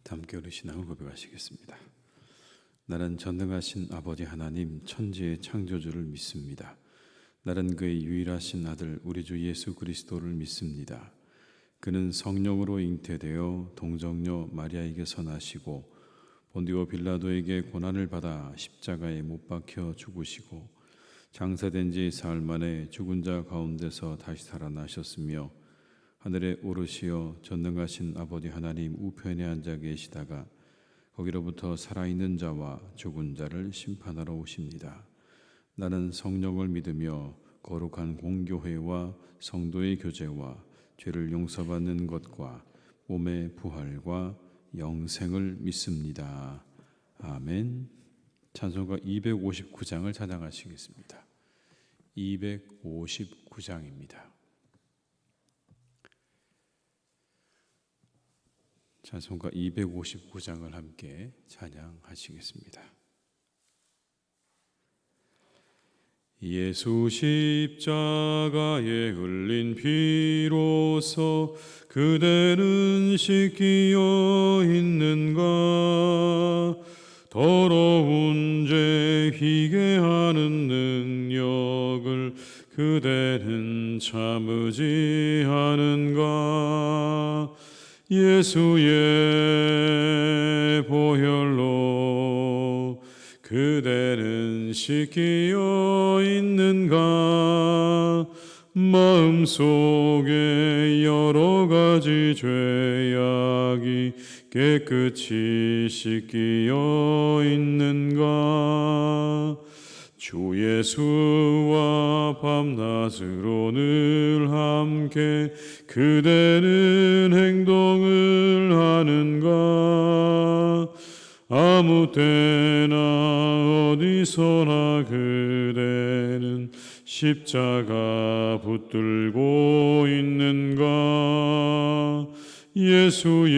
함께 우리 신앙을 고백하시겠습니다. 나는 전능하신 아버지 하나님 천지의 창조주를 믿습니다. 나는 그의 유일하신 아들 우리 주 예수 그리스도를 믿습니다. 그는 성령으로 잉태되어 동정녀 마리아에게서 나시고 본디오 빌라도에게 고난을 받아 십자가에 못 박혀 죽으시고 장사된 지 사흘 만에 죽은 자 가운데서 다시 살아나셨으며 하늘에 오르시어 전능하신 아버지 하나님 우편에 앉아 계시다가 거기로부터 살아있는 자와 죽은 자를 심판하러 오십니다. 나는 성령을 믿으며 거룩한 공교회와 성도의 교제와 죄를 용서받는 것과 몸의 부활과 영생을 믿습니다. 아멘. 찬송가 259장을 찬양하시겠습니다. 259장입니다. 찬송가 259장을 함께 찬양하시겠습니다. 예수 십자가에 흘린 피로써 그대는 씻기어 있는가? 더러운 죄 희게 하는 능력을 그대는 참으지 않은가? 예수의 보혈로 그대는 씻기어 있는가? 마음속에 여러 가지 죄악이 깨끗이 씻기어 있는가? 주 예수와 밤낮으로 늘 함께 그대는 행동을 하는가? 아무 때나 어디서나 그대는 십자가 붙들고 있는가? 예수의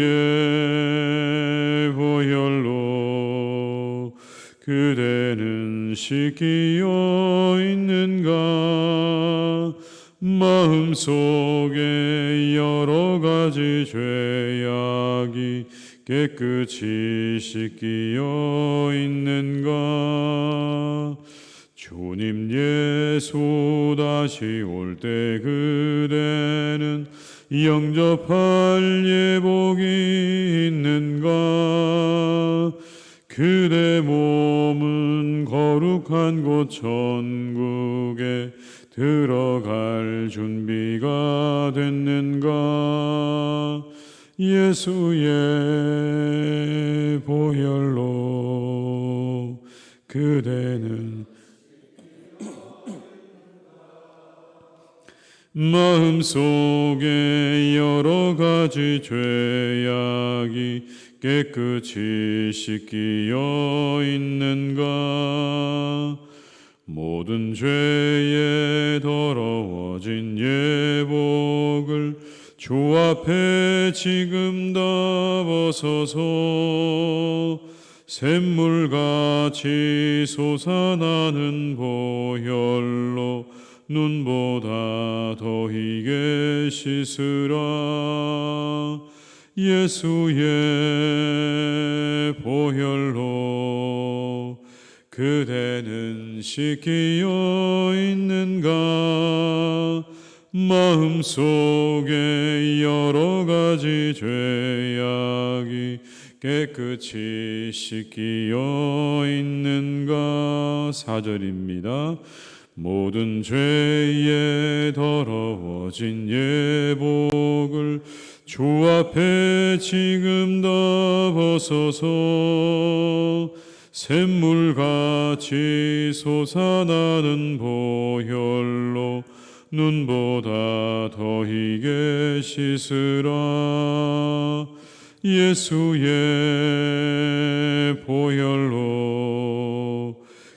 보혈로 그대는 씻기어 있는가? 마음속에 여러 가지 죄악이 깨끗이 씻기어 있는가? 주님 예수 다시 올 때 그대는 영접할 예복이 있는가? 그대 몸은 거룩한 곳 천국에 들어갈 준비가 됐는가? 예수의 보혈로 그대는 마음속에 여러 가지 죄악이 깨끗이 씻기어 있는가? 모든 죄에 더러워진 예복을 주 앞에 지금 다 벗어서 샘물같이 솟아나는 보혈로 눈보다 더 희게 씻으라. 예수의 보혈로 그대는 씻기어 있는가? 마음속에 여러 가지 죄악이 깨끗이 씻기어 있는가? 4절입니다. 모든 죄에 더러워진 예복을 주 앞에 지금 다 벗어서 샘물같이 솟아나는 보혈로 눈보다 더 희게 씻으라. 예수의 보혈로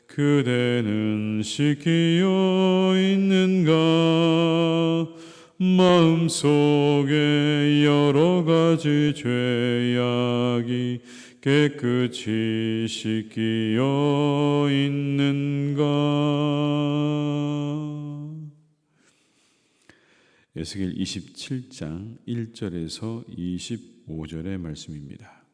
그대는 씻기어 있는가? 마음속에 여러 가지 죄악이 깨끗이 씻기어 있는가? 에스겔 27장 1절에서 25절의 말씀입니다.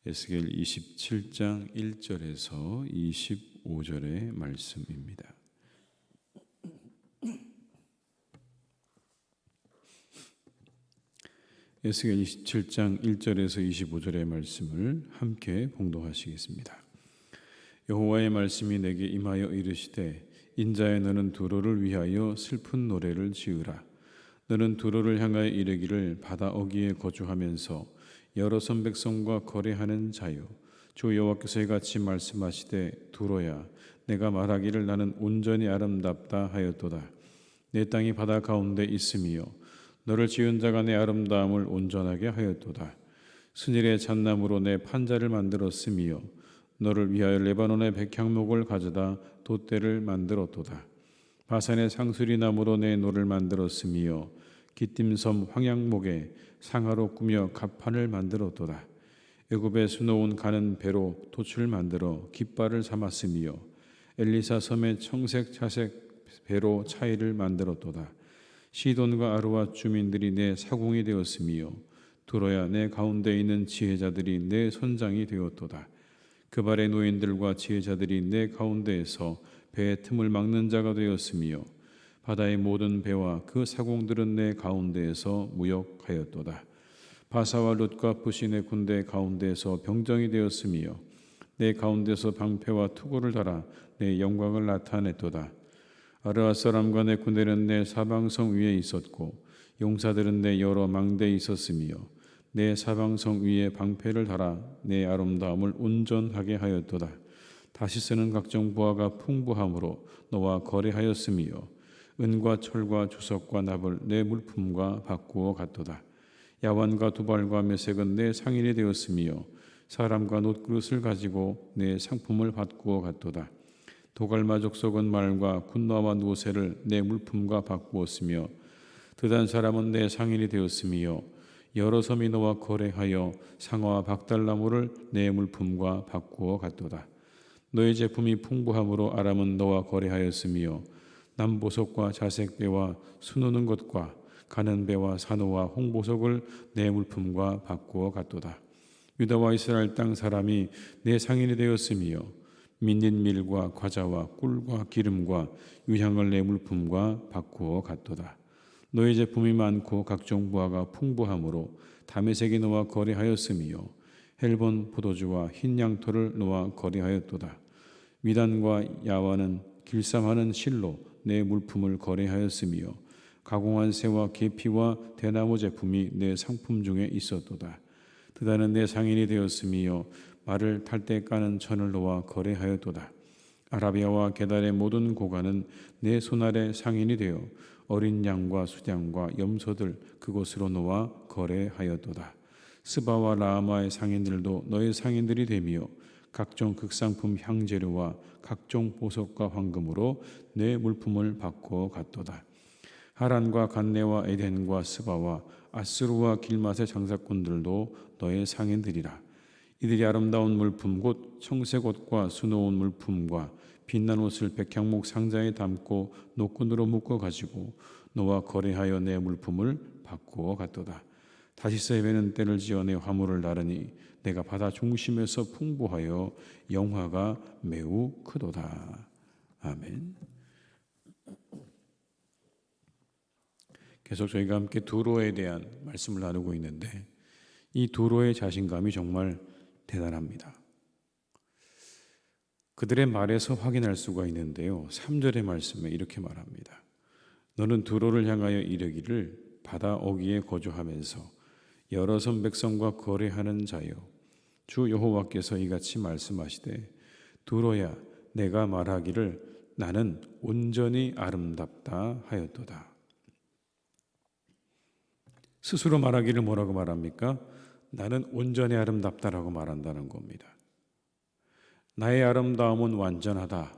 에스겔 27장 1절에서 25절의 말씀입니다. 에스겔 27장 1절에서 25절의 말씀을 함께 봉독하시겠습니다. 여호와의 말씀이 내게 임하여 이르시되 인자여 너는 두로를 위하여 슬픈 노래를 지으라. 너는 두로를 향하여 이르기를 바다 어귀에 거주하면서 여러 선 백성과 거래하는 자요 주 여호와께서 이같이 말씀하시되 두로야 내가 말하기를 나는 온전히 아름답다 하였도다. 내 땅이 바다 가운데 있으며 너를 지은 자가 내 아름다움을 온전하게 하였도다. 스닐의 잣나무로 내 판자를 만들었으며 너를 위하여 레바논의 백향목을 가져다 돛대를 만들었도다. 바산의 상수리 나무로 내 노를 만들었으며 기띔섬 황양목에 상하로 꾸며 갑판을 만들었도다. 애굽의 수놓은 가는 배로 돛을 만들어 깃발을 삼았으며 엘리사 섬의 청색 자색 배로 차이를 만들었도다. 시돈과 아루와 주민들이 내 사공이 되었으며 두로야 내 가운데 있는 지혜자들이 내 선장이 되었도다. 그 발의 노인들과 지혜자들이 내 가운데에서 배의 틈을 막는 자가 되었으며 바다의 모든 배와 그 사공들은 내 가운데에서 무역하였도다. 바사와 룻과 푸시 내 군대 가운데에서 병정이 되었으며 내 가운데서 방패와 투구를 달아 내 영광을 나타냈도다. 아르아 사람과 내 군대는 내 사방성 위에 있었고 용사들은 내 여러 망대에 있었으며 내 사방성 위에 방패를 달아 내 아름다움을 온전하게 하였도다. 다시 쓰는 각종 보화가 풍부함으로 너와 거래하였으며 은과 철과 주석과 납을 내 물품과 바꾸어 갔도다. 야완과 두발과 메색은 내 상인이 되었으며 사람과 놋그릇을 가지고 내 상품을 바꾸어 갔도다. 도갈마 족속은 말과 군나와 노새를 내 물품과 바꾸었으며 드단 사람은 내 상인이 되었으며 여러 섬이 너와 거래하여 상어와 박달나무를 내 물품과 바꾸어 갔도다. 너의 제품이 풍부함으로 아람은 너와 거래하였으며 남보석과 자색배와 수놓는 것과 가는 배와 산호와 홍보석을 내 물품과 바꾸어 갔도다. 유다와 이스라엘 땅 사람이 내 상인이 되었으며 민린 밀과 과자와 꿀과 기름과 유향을 내 물품과 바꾸어 갔도다. 너의 제품이 많고 각종 부하가 풍부함으로 다메섹이 너와 거래하였으며 헬본 포도주와 흰 양토를 너와 거래하였도다. 미단과 야와는 길쌈하는 실로 내 물품을 거래하였으며 가공한 새와 계피와 대나무 제품이 내 상품 중에 있었도다. 드다는 내 상인이 되었으며 말을 탈 때 까는 천을 너와 거래하였도다. 아라비아와 게달의 모든 고관은 내 손아래 상인이 되어 어린 양과 수양과 염소들 그곳으로 너와 거래하였도다. 스바와 라마의 상인들도 너의 상인들이 되며 각종 극상품 향재료와 각종 보석과 황금으로 내 물품을 바꾸어 갔도다. 하란과 간네와 에덴과 스바와 아스루와 길맛의 장사꾼들도 너의 상인들이라. 이들이 아름다운 물품 곧 청색 옷과 수놓은 물품과 빛난 옷을 백향목 상자에 담고 노끈으로 묶어 가지고 너와 거래하여 내 물품을 바꾸어 갔도다. 다시스의 배는 때를 지어 내 화물을 나르니 내가 바다 중심에서 풍부하여 영화가 매우 크도다. 아멘. 계속 저희가 함께 두로에 대한 말씀을 나누고 있는데 이 두로의 자신감이 정말 대단합니다. 그들의 말에서 확인할 수가 있는데요. 3절의 말씀에 이렇게 말합니다. 너는 두로를 향하여 이르기를 바다 어귀에 거주하면서 여러 선 백성과 거래하는 자요 주 여호와께서 이같이 말씀하시되 두로야 내가 말하기를 나는 온전히 아름답다 하였도다. 스스로 말하기를 뭐라고 말합니까? 나는 온전히 아름답다라고 말한다는 겁니다. 나의 아름다움은 완전하다.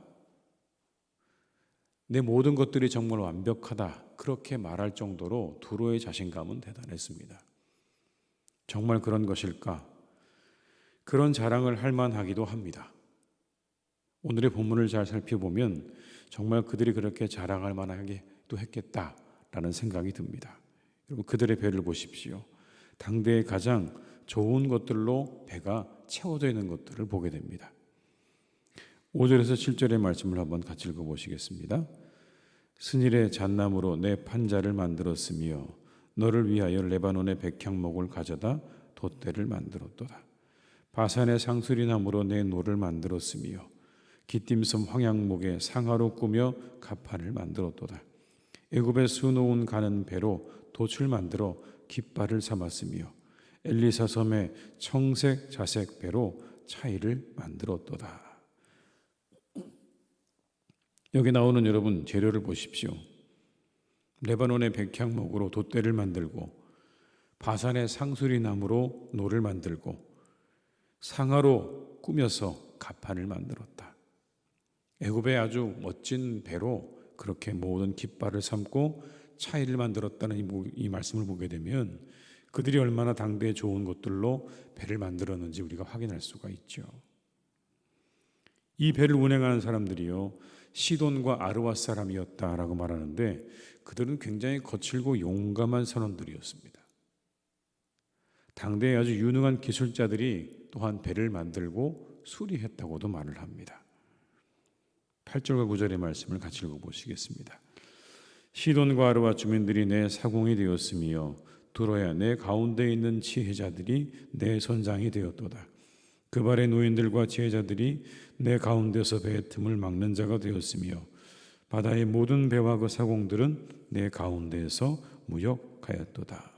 내 모든 것들이 정말 완벽하다. 그렇게 말할 정도로 두로의 자신감은 대단했습니다. 정말 그런 것일까? 그런 자랑을 할 만하기도 합니다. 오늘의 본문을 잘 살펴보면 정말 그들이 그렇게 자랑할 만하게도 했겠다라는 생각이 듭니다. 여러분 그들의 배를 보십시오. 당대의 가장 좋은 것들로 배가 채워져 있는 것들을 보게 됩니다. 5절에서 7절의 말씀을 한번 같이 읽어보시겠습니다. 스닐의 잣나무로 내 판자를 만들었으며 너를 위하여 레바논의 백향목을 가져다 돛대를 만들었도다. 바산의 상수리나무로 내 노를 만들었으며 기띔섬 황양목의 상하로 꾸며 가판을 만들었도다. 애굽의 수놓은 가는 배로 돛을 만들어 깃발을 삼았으며 엘리사 섬의 청색 자색 배로 차이를 만들었도다. 여기 나오는 여러분 재료를 보십시오. 레바논의 백향목으로 돛대를 만들고 바산의 상수리나무로 노를 만들고 상하로 꾸며서 가판을 만들었다. 애굽의 아주 멋진 배로 그렇게 모든 깃발을 삼고 차이를 만들었다는 이 말씀을 보게 되면 그들이 얼마나 당대에 좋은 것들로 배를 만들었는지 우리가 확인할 수가 있죠. 이 배를 운행하는 사람들이요 시돈과 아르와 사람이었다라고 말하는데 그들은 굉장히 거칠고 용감한 선원들이었습니다. 당대에 아주 유능한 기술자들이 또한 배를 만들고 수리했다고도 말을 합니다. 8절과 9절의 말씀을 같이 읽어보시겠습니다. 시돈과 아르와 주민들이 내 사공이 되었으며 두로야 내 가운데 있는 지혜자들이 내 선장이 되었도다. 그발의 노인들과 지혜자들이 내 가운데서 배의 틈을 막는 자가 되었으며 바다의 모든 배와 그 사공들은 내 가운데에서 무역하였도다.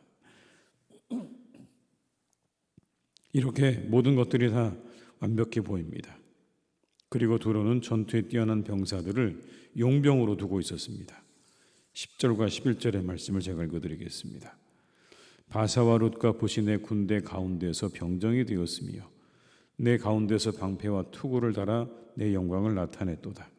이렇게 모든 것들이 다 완벽해 보입니다. 그리고 두로는 전투에 뛰어난 병사들을 용병으로 두고 있었습니다. 10절과 11절의 말씀을 제가 읽어드리겠습니다. 바사와 룻과 붓이 내 군대 가운데에서 병정이 되었으며 내 가운데서 방패와 투구를 달아 내 영광을 나타냈도다.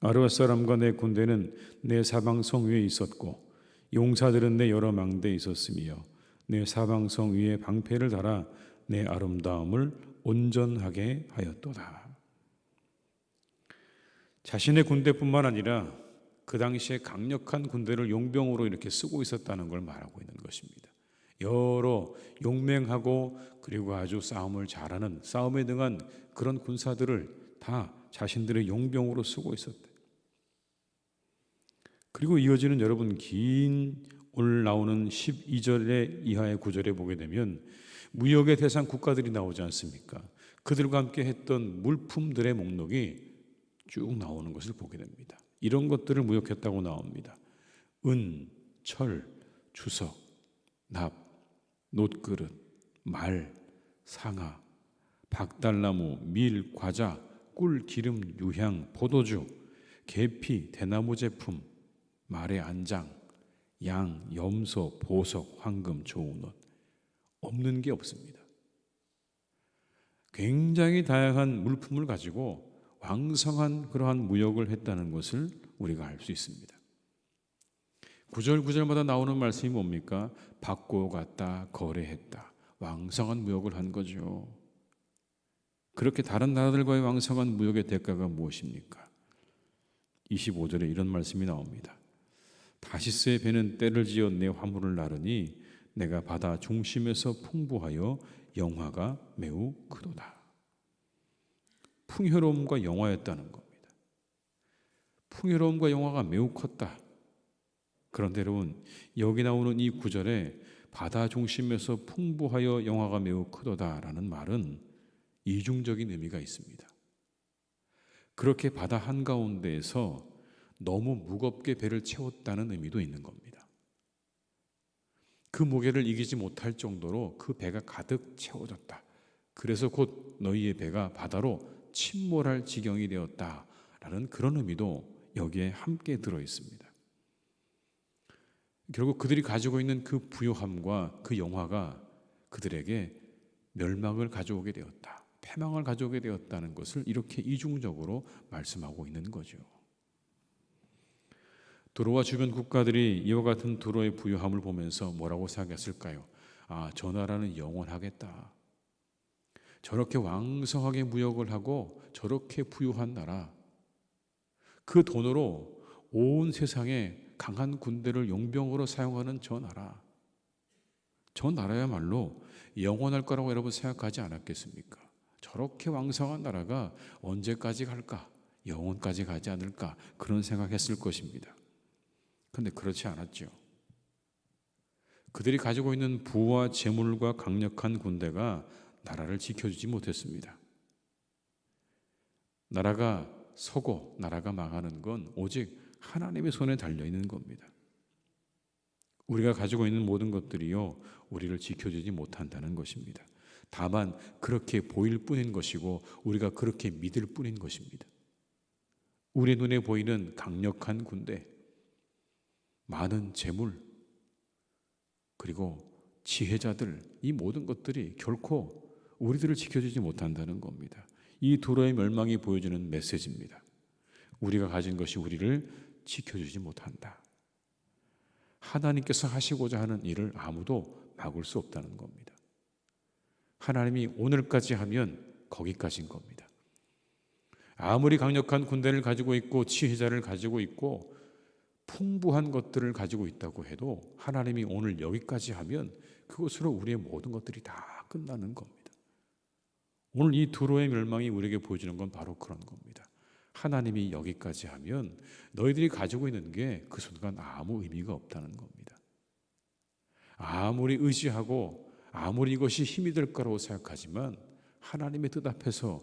아르와 사람과 내 군대는 내 사방성 위에 있었고 용사들은 내 여러 망대에 있었으며 내 사방성 위에 방패를 달아 내 아름다움을 온전하게 하였도다. 자신의 군대뿐만 아니라 그 당시에 강력한 군대를 용병으로 이렇게 쓰고 있었다는 걸 말하고 있는 것입니다. 여러 용맹하고 그리고 아주 싸움을 잘하는 싸움에 능한 그런 군사들을 다 자신들의 용병으로 쓰고 있었대. 그리고 이어지는 여러분 긴 오늘 나오는 12절의 이하의 구절에 보게 되면 무역의 대상 국가들이 나오지 않습니까? 그들과 함께 했던 물품들의 목록이 쭉 나오는 것을 보게 됩니다. 이런 것들을 무역했다고 나옵니다. 은, 철, 주석, 납, 놋그릇, 말, 상아, 박달나무, 밀, 과자, 꿀, 기름, 유향, 포도주, 계피, 대나무 제품, 말의 안장, 양, 염소, 보석, 황금, 좋은 옷 없는 게 없습니다. 굉장히 다양한 물품을 가지고 왕성한 그러한 무역을 했다는 것을 우리가 알 수 있습니다. 구절 구절마다 나오는 말씀이 뭡니까? 받고 갔다, 거래했다. 왕성한 무역을 한 거죠. 그렇게 다른 나라들과의 왕성한 무역의 대가가 무엇입니까? 25절에 이런 말씀이 나옵니다. 다시스의 배는 때를 지어 내 화물을 나르니 내가 바다 중심에서 풍부하여 영화가 매우 크도다. 풍요로움과 영화였다는 겁니다. 풍요로움과 영화가 매우 컸다. 그런데 여러분 여기 나오는 이 구절에 바다 중심에서 풍부하여 영화가 매우 크도다라는 말은 이중적인 의미가 있습니다. 그렇게 바다 한가운데에서 너무 무겁게 배를 채웠다는 의미도 있는 겁니다. 그 무게를 이기지 못할 정도로 그 배가 가득 채워졌다. 그래서 곧 너희의 배가 바다로 침몰할 지경이 되었다라는 그런 의미도 여기에 함께 들어 있습니다. 결국 그들이 가지고 있는 그 부요함과 그 영화가 그들에게 멸망을 가져오게 되었다. 패망을 가져오게 되었다는 것을 이렇게 이중적으로 말씀하고 있는 거죠. 두로와 주변 국가들이 이와 같은 두로의 부요함을 보면서 뭐라고 생각했을까요? 아, 저 나라는 영원하겠다. 저렇게 왕성하게 무역을 하고 저렇게 부유한 나라, 그 돈으로 온 세상에 강한 군대를 용병으로 사용하는 저 나라, 저 나라야말로 영원할 거라고 여러분 생각하지 않았겠습니까? 저렇게 왕성한 나라가 언제까지 갈까? 영원까지 가지 않을까? 그런 생각했을 것입니다. 그런데 그렇지 않았죠. 그들이 가지고 있는 부와 재물과 강력한 군대가 나라를 지켜주지 못했습니다. 나라가 서고 나라가 망하는 건 오직 하나님의 손에 달려있는 겁니다. 우리가 가지고 있는 모든 것들이요, 우리를 지켜주지 못한다는 것입니다. 다만 그렇게 보일 뿐인 것이고 우리가 그렇게 믿을 뿐인 것입니다. 우리 눈에 보이는 강력한 군대, 많은 재물, 그리고 지혜자들, 이 모든 것들이 결코 우리들을 지켜주지 못한다는 겁니다. 이 도로의 멸망이 보여주는 메시지입니다. 우리가 가진 것이 우리를 지켜주지 못한다. 하나님께서 하시고자 하는 일을 아무도 막을 수 없다는 겁니다. 하나님이 오늘까지 하면 거기까지인 겁니다. 아무리 강력한 군대를 가지고 있고 지혜자를 가지고 있고 풍부한 것들을 가지고 있다고 해도 하나님이 오늘 여기까지 하면 그것으로 우리의 모든 것들이 다 끝나는 겁니다. 오늘 이 두로의 멸망이 우리에게 보여주는 건 바로 그런 겁니다. 하나님이 여기까지 하면 너희들이 가지고 있는 게 그 순간 아무 의미가 없다는 겁니다. 아무리 의지하고 아무리 이것이 힘이 될 거라고 생각하지만 하나님의 뜻 앞에서,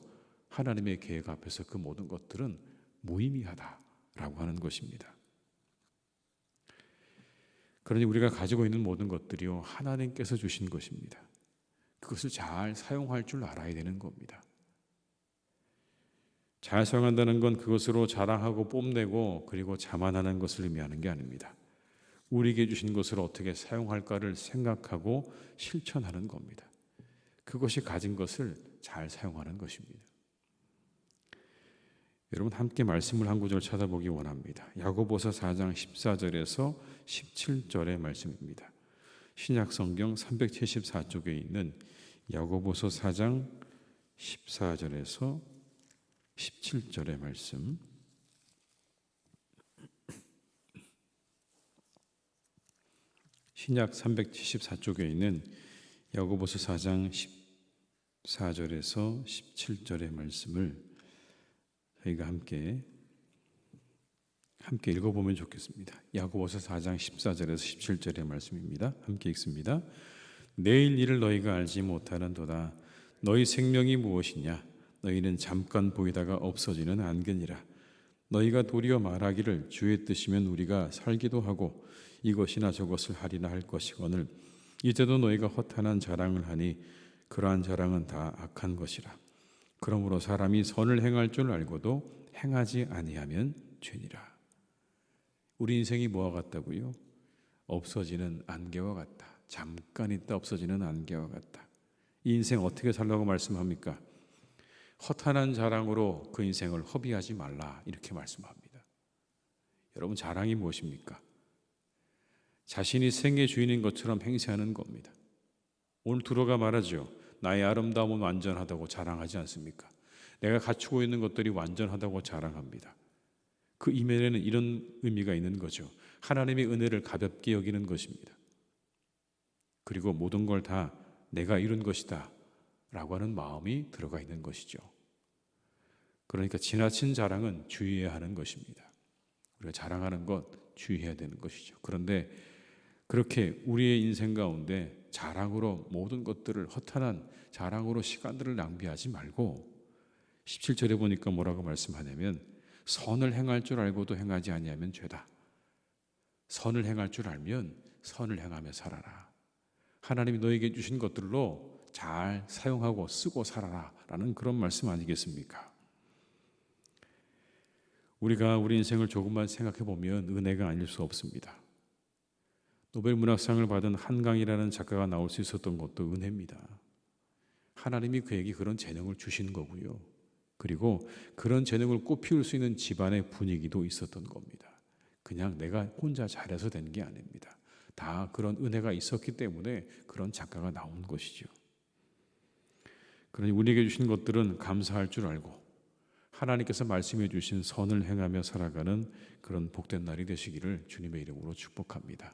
하나님의 계획 앞에서 그 모든 것들은 무의미하다라고 하는 것입니다. 그러니 우리가 가지고 있는 모든 것들이요, 하나님께서 주신 것입니다. 그것을 잘 사용할 줄 알아야 되는 겁니다. 잘 사용한다는 건 그것으로 자랑하고 뽐내고 그리고 자만하는 것을 의미하는 게 아닙니다. 우리에게 주신 것을 어떻게 사용할까를 생각하고 실천하는 겁니다. 그것이 가진 것을 잘 사용하는 것입니다. 여러분 함께 말씀을 한 구절 찾아보기 원합니다. 야고보서 4장 14절에서 17절의 말씀입니다. 신약성경 374쪽에 있는 야고보서 4장 14절에서 17절의 말씀. 신약 374쪽에 있는 야고보서 4장 14절에서 17절의 말씀을 저희가 함께 읽어보면 좋겠습니다. 야고보서 4장 14절에서 17절의 말씀입니다. 함께 읽습니다. 내일 일을 너희가 알지 못하는도다. 너희 생명이 무엇이냐? 너희는 잠깐 보이다가 없어지는 안개니라. 너희가 도리어 말하기를 주의 뜻이면 우리가 살기도 하고 이것이나 저것을 하리나 할 것이거늘 이제도 너희가 허탄한 자랑을 하니 그러한 자랑은 다 악한 것이라. 그러므로 사람이 선을 행할 줄 알고도 행하지 아니하면 죄니라. 우리 인생이 뭐와 같다고요? 없어지는 안개와 같다. 잠깐 있다 없어지는 안개와 같다. 이 인생 어떻게 살라고 말씀합니까? 허탄한 자랑으로 그 인생을 허비하지 말라, 이렇게 말씀합니다. 여러분, 자랑이 무엇입니까? 자신이 생의 주인인 것처럼 행세하는 겁니다. 오늘 두로가 말하죠. 나의 아름다움은 완전하다고 자랑하지 않습니까? 내가 갖추고 있는 것들이 완전하다고 자랑합니다. 그 이면에는 이런 의미가 있는 거죠. 하나님의 은혜를 가볍게 여기는 것입니다. 그리고 모든 걸 다 내가 이룬 것이다 라고 하는 마음이 들어가 있는 것이죠. 그러니까 지나친 자랑은 주의해야 하는 것입니다. 우리가 자랑하는 것 주의해야 되는 것이죠. 그런데 그렇게 우리의 인생 가운데 자랑으로 모든 것들을, 허탄한 자랑으로 시간들을 낭비하지 말고 17절에 보니까 뭐라고 말씀하냐면 선을 행할 줄 알고도 행하지 아니하면 죄다. 선을 행할 줄 알면 선을 행하며 살아라. 하나님이 너에게 주신 것들로 잘 사용하고 쓰고 살아라 라는 그런 말씀 아니겠습니까? 우리가 우리 인생을 조금만 생각해 보면 은혜가 아닐 수 없습니다. 노벨 문학상을 받은 한강이라는 작가가 나올 수 있었던 것도 은혜입니다. 하나님이 그에게 그런 재능을 주신 거고요. 그리고 그런 재능을 꽃피울 수 있는 집안의 분위기도 있었던 겁니다. 그냥 내가 혼자 잘해서 된 게 아닙니다. 다 그런 은혜가 있었기 때문에 그런 작가가 나온 것이죠. 그러니 우리에게 주신 것들은 감사할 줄 알고 하나님께서 말씀해 주신 선을 행하며 살아가는 그런 복된 날이 되시기를 주님의 이름으로 축복합니다.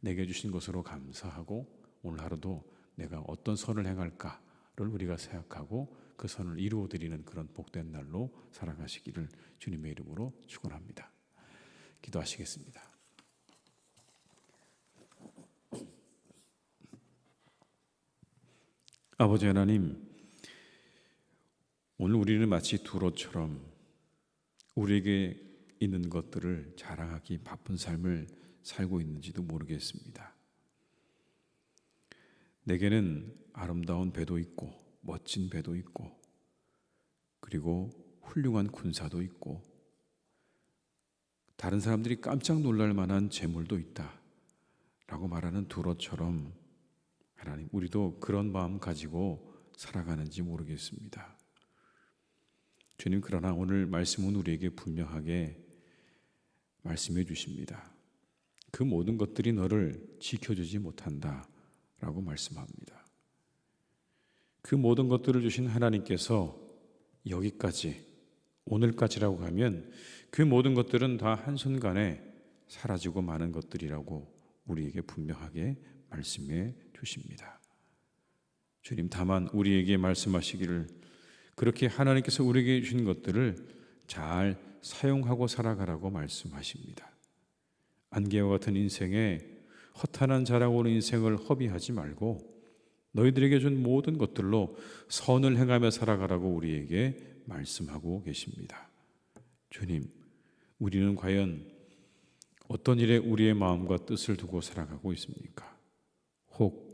내게 주신 것으로 감사하고 오늘 하루도 내가 어떤 선을 행할까를 우리가 생각하고 그 선을 이루어드리는 그런 복된 날로 살아가시기를 주님의 이름으로 축원합니다. 기도하시겠습니다. 아버지 하나님, 오늘 우리는 마치 두로처럼 우리에게 있는 것들을 자랑하기 바쁜 삶을 살고 있는지도 모르겠습니다. 내게는 아름다운 배도 있고 멋진 배도 있고 그리고 훌륭한 군사도 있고 다른 사람들이 깜짝 놀랄 만한 재물도 있다 라고 말하는 두로처럼 하나님, 우리도 그런 마음 가지고 살아가는지 모르겠습니다. 주님, 그러나 오늘 말씀은 우리에게 분명하게 말씀해 주십니다. 그 모든 것들이 너를 지켜주지 못한다 라고 말씀합니다. 그 모든 것들을 주신 하나님께서 여기까지, 오늘까지라고 하면 그 모든 것들은 다 한순간에 사라지고 마는 것들이라고 우리에게 분명하게 말씀해 주십니다. 주님, 다만 우리에게 말씀하시기를 그렇게 하나님께서 우리에게 주신 것들을 잘 사용하고 살아가라고 말씀하십니다. 안개와 같은 인생에 허탄한 자랑으로 인생을 허비하지 말고 너희들에게 준 모든 것들로 선을 행하며 살아가라고 우리에게 말씀하고 계십니다. 주님, 우리는 과연 어떤 일에 우리의 마음과 뜻을 두고 살아가고 있습니까? 혹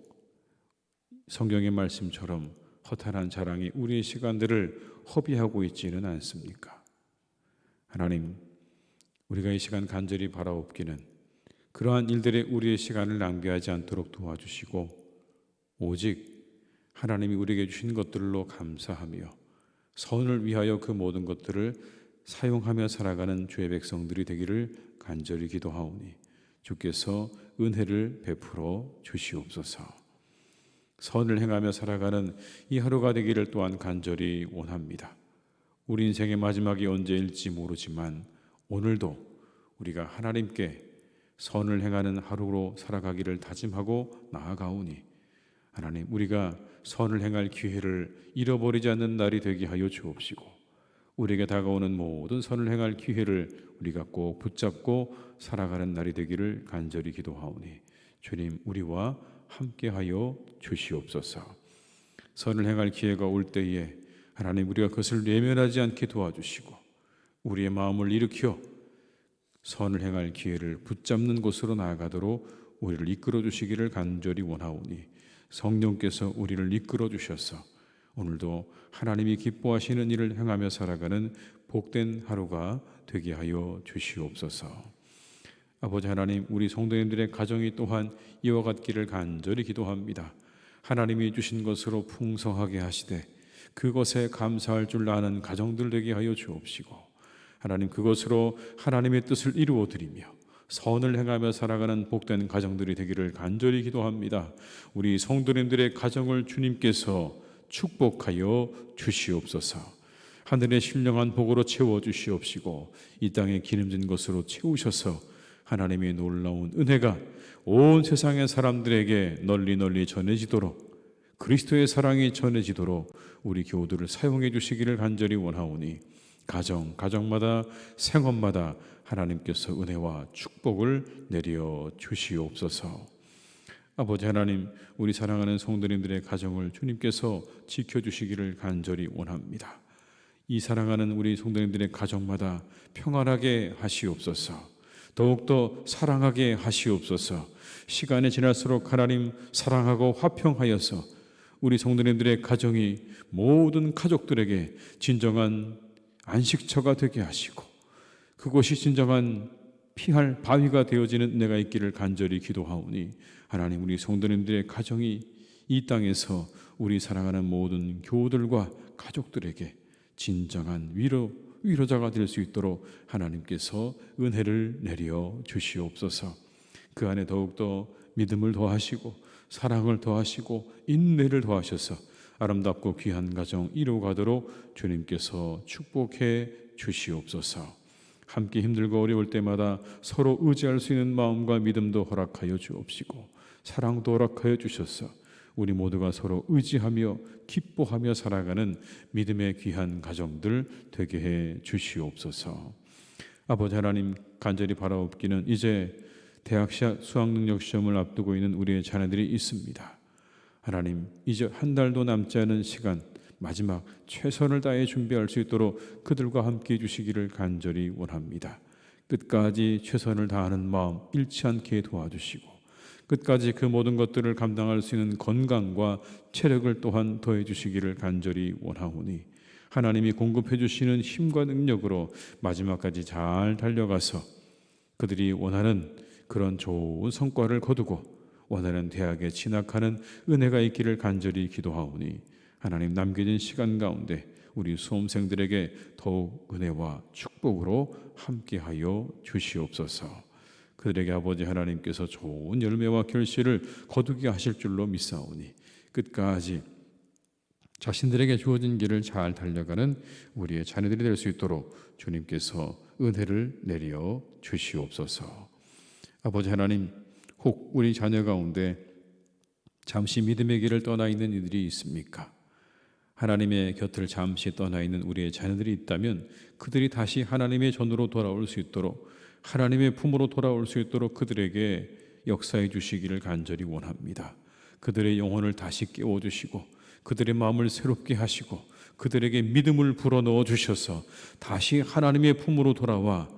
성경의 말씀처럼 허탄한 자랑이 우리의 시간들을 허비하고 있지는 않습니까? 하나님, 우리가 이 시간 간절히 바라옵기는 그러한 일들에 우리의 시간을 낭비하지 않도록 도와주시고 오직 하나님이 우리에게 주신 것들로 감사하며 선을 위하여 그 모든 것들을 사용하며 살아가는 주의 백성들이 되기를 간절히 기도하오니 주께서 은혜를 베풀어 주시옵소서. 선을 행하며 살아가는 이 하루가 되기를 또한 간절히 원합니다. 우리 인생의 마지막이 언제일지 모르지만 오늘도 우리가 하나님께 선을 행하는 하루로 살아가기를 다짐하고 나아가오니 하나님, 우리가 선을 행할 기회를 잃어버리지 않는 날이 되게 하여 주옵시고 우리에게 다가오는 모든 선을 행할 기회를 우리가 꼭 붙잡고 살아가는 날이 되기를 간절히 기도하오니 주님, 우리와 함께하여 주시옵소서. 선을 행할 기회가 올 때에 하나님, 우리가 그것을 외면하지 않게 도와주시고 우리의 마음을 일으켜 선을 행할 기회를 붙잡는 곳으로 나아가도록 우리를 이끌어 주시기를 간절히 원하오니 성령께서 우리를 이끌어 주셔서 오늘도 하나님이 기뻐하시는 일을 행하며 살아가는 복된 하루가 되게 하여 주시옵소서. 아버지 하나님, 우리 성도님들의 가정이 또한 이와 같기를 간절히 기도합니다. 하나님이 주신 것으로 풍성하게 하시되 그것에 감사할 줄 아는 가정들 되게 하여 주옵시고 하나님, 그것으로 하나님의 뜻을 이루어 드리며 선을 행하며 살아가는 복된 가정들이 되기를 간절히 기도합니다. 우리 성도님들의 가정을 주님께서 축복하여 주시옵소서. 하늘의 신령한 복으로 채워 주시옵시고 이 땅에 기름진 것으로 채우셔서 하나님의 놀라운 은혜가 온 세상의 사람들에게 널리 전해지도록 그리스도의 사랑이 전해지도록 우리 교우들을 사용해 주시기를 간절히 원하오니 가정마다 생업마다 하나님께서 은혜와 축복을 내려 주시옵소서. 아버지 하나님, 우리 사랑하는 성도님들의 가정을 주님께서 지켜주시기를 간절히 원합니다. 이 사랑하는 우리 성도님들의 가정마다 평안하게 하시옵소서. 더욱더 사랑하게 하시옵소서. 시간이 지날수록 하나님 사랑하고 화평하여서 우리 성도님들의 가정이 모든 가족들에게 진정한 안식처가 되게 하시고 그곳이 진정한 피할 바위가 되어지는 은혜가 있기를 간절히 기도하오니 하나님, 우리 성도님들의 가정이 이 땅에서 우리 사랑하는 모든 교우들과 가족들에게 진정한 위로자가 될 수 있도록 하나님께서 은혜를 내려 주시옵소서. 그 안에 더욱더 믿음을 더하시고 사랑을 더하시고 인내를 더하셔서 아름답고 귀한 가정 이루어가도록 주님께서 축복해 주시옵소서. 함께 힘들고 어려울 때마다 서로 의지할 수 있는 마음과 믿음도 허락하여 주옵시고 사랑도 허락하여 주셔서 우리 모두가 서로 의지하며 기뻐하며 살아가는 믿음의 귀한 가정들 되게 해 주시옵소서. 아버지 하나님, 간절히 바라옵기는 이제 대학 수학능력 시험을 앞두고 있는 우리의 자녀들이 있습니다. 하나님, 이제 한 달도 남지 않은 시간, 마지막 최선을 다해 준비할 수 있도록 그들과 함께 해주시기를 간절히 원합니다. 끝까지 최선을 다하는 마음 잃지 않게 도와주시고 끝까지 그 모든 것들을 감당할 수 있는 건강과 체력을 또한 더해 주시기를 간절히 원하오니 하나님이 공급해 주시는 힘과 능력으로 마지막까지 잘 달려가서 그들이 원하는 그런 좋은 성과를 거두고 원하는 대학에 진학하는 은혜가 있기를 간절히 기도하오니 하나님, 남겨진 시간 가운데 우리 수험생들에게 더욱 은혜와 축복으로 함께하여 주시옵소서. 그들에게 아버지 하나님께서 좋은 열매와 결실을 거두게 하실 줄로 믿사오니 끝까지 자신들에게 주어진 길을 잘 달려가는 우리의 자녀들이 될 수 있도록 주님께서 은혜를 내려 주시옵소서. 아버지 하나님, 혹 우리 자녀 가운데 잠시 믿음의 길을 떠나 있는 이들이 있습니까? 하나님의 곁을 잠시 떠나 있는 우리의 자녀들이 있다면 그들이 다시 하나님의 전으로 돌아올 수 있도록, 하나님의 품으로 돌아올 수 있도록 그들에게 역사해 주시기를 간절히 원합니다. 그들의 영혼을 다시 깨워주시고 그들의 마음을 새롭게 하시고 그들에게 믿음을 불어넣어 주셔서 다시 하나님의 품으로 돌아와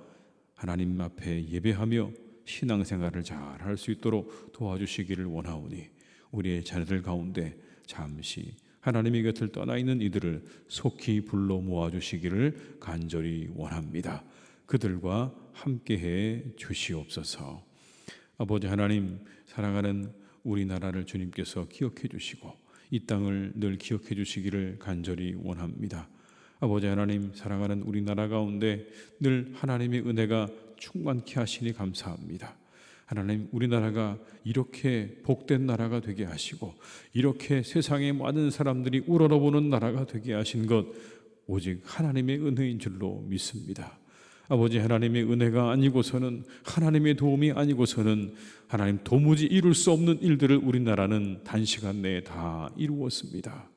하나님 앞에 예배하며 신앙생활을 잘 할 수 있도록 도와주시기를 원하오니 우리의 자녀들 가운데 잠시 하나님의 곁을 떠나 있는 이들을 속히 불러 모아주시기를 간절히 원합니다. 그들과 함께해 주시옵소서. 아버지 하나님, 사랑하는 우리나라를 주님께서 기억해 주시고 이 땅을 늘 기억해 주시기를 간절히 원합니다. 아버지 하나님, 사랑하는 우리나라 가운데 늘 하나님의 은혜가 충만케 하시니 감사합니다. 하나님, 우리나라가 이렇게 복된 나라가 되게 하시고 이렇게 세상의 많은 사람들이 우러러보는 나라가 되게 하신 것 오직 하나님의 은혜인 줄로 믿습니다. 아버지 하나님의 은혜가 아니고서는, 하나님의 도움이 아니고서는 하나님 도무지 이룰 수 없는 일들을 우리나라는 단시간 내에 다 이루었습니다.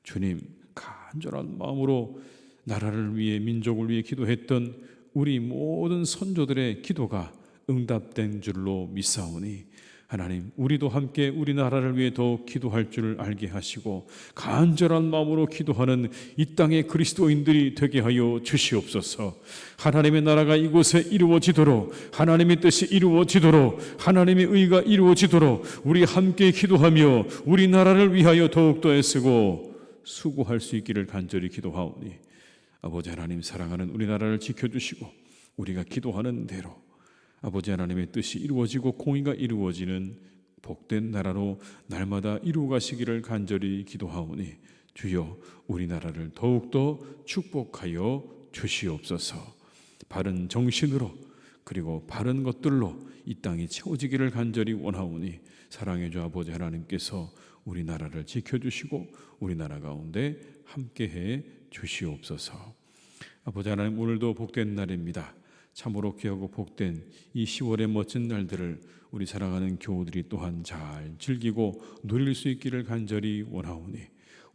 주님, 간절한 마음으로 나라를 위해, 민족을 위해 기도했던 우리 모든 선조들의 기도가 응답된 줄로 믿사오니 하나님, 우리도 함께 우리나라를 위해 더 기도할 줄을 알게 하시고 간절한 마음으로 기도하는 이 땅의 그리스도인들이 되게 하여 주시옵소서. 하나님의 나라가 이곳에 이루어지도록, 하나님의 뜻이 이루어지도록, 하나님의 의가 이루어지도록 우리 함께 기도하며 우리나라를 위하여 더욱더 애쓰고 수고할 수 있기를 간절히 기도하오니 아버지 하나님, 사랑하는 우리나라를 지켜주시고 우리가 기도하는 대로 아버지 하나님의 뜻이 이루어지고 공의가 이루어지는 복된 나라로 날마다 이루어 가시기를 간절히 기도하오니 주여, 우리나라를 더욱더 축복하여 주시옵소서. 바른 정신으로 그리고 바른 것들로 이 땅이 채워지기를 간절히 원하오니 사랑해 주 아버지 하나님께서 우리나라를 지켜주시고 우리나라 가운데 함께해 주시옵소서. 아버지 하나님, 오늘도 복된 날입니다. 참으로 귀하고 복된 이 10월의 멋진 날들을 우리 사랑하는 교우들이 또한 잘 즐기고 누릴 수 있기를 간절히 원하오니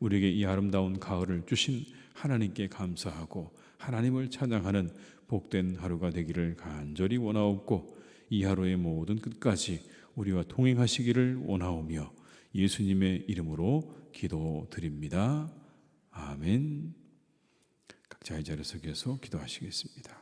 우리에게 이 아름다운 가을을 주신 하나님께 감사하고 하나님을 찬양하는 복된 하루가 되기를 간절히 원하옵고 이 하루의 모든 끝까지 우리와 동행하시기를 원하오며 예수님의 이름으로 기도드립니다. 아멘. 각자의 자리에서 계속 기도하시겠습니다.